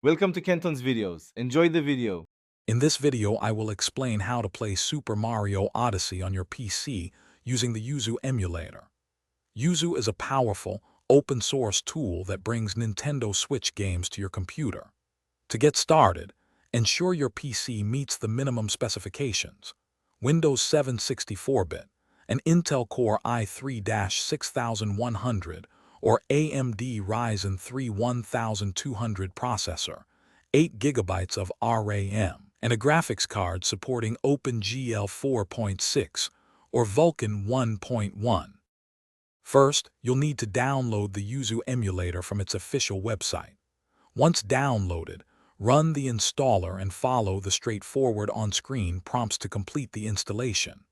Welcome to Kenton's videos. Enjoy the video. In this video, I will explain how to play Super Mario Odyssey on your PC using the Yuzu Emulator. Yuzu is a powerful, open-source tool that brings Nintendo Switch games to your computer. To get started, ensure your PC meets the minimum specifications: Windows 7 64-bit, an Intel Core i3-6100 or AMD Ryzen 3 1200 processor, 8 GB of RAM, and a graphics card supporting OpenGL 4.6 or Vulkan 1.1. First, you'll need to download the Yuzu emulator from its official website. Once downloaded, run the installer and follow the straightforward on-screen prompts to complete the installation.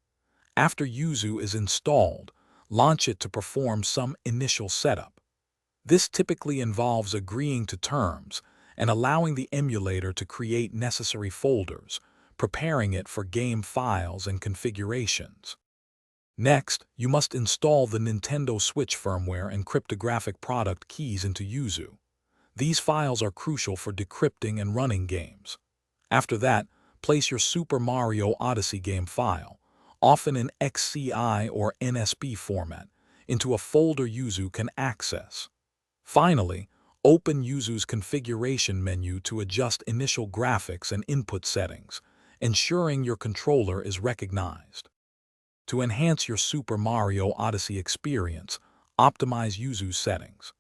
After Yuzu is installed, launch it to perform some initial setup. This typically involves agreeing to terms and allowing the emulator to create necessary folders, preparing it for game files and configurations. Next, you must install the Nintendo Switch firmware and cryptographic product keys into Yuzu. These files are crucial for decrypting and running games. After that, place your Super Mario Odyssey game file, often in XCI or NSB format, into a folder Yuzu can access. Finally, open Yuzu's configuration menu to adjust initial graphics and input settings, ensuring your controller is recognized. To enhance your Super Mario Odyssey experience, optimize Yuzu's settings.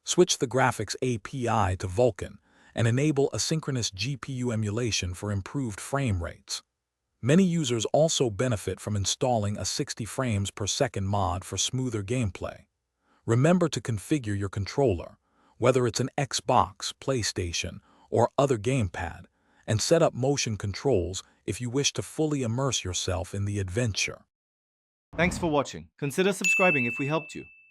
Switch the graphics API to Vulkan and enable asynchronous GPU emulation for improved frame rates. Many users also benefit from installing a 60 frames per second mod for smoother gameplay. Remember to configure your controller, whether it's an Xbox, PlayStation, or other gamepad, and set up motion controls if you wish to fully immerse yourself in the adventure. Thanks for watching. Consider subscribing if we helped you.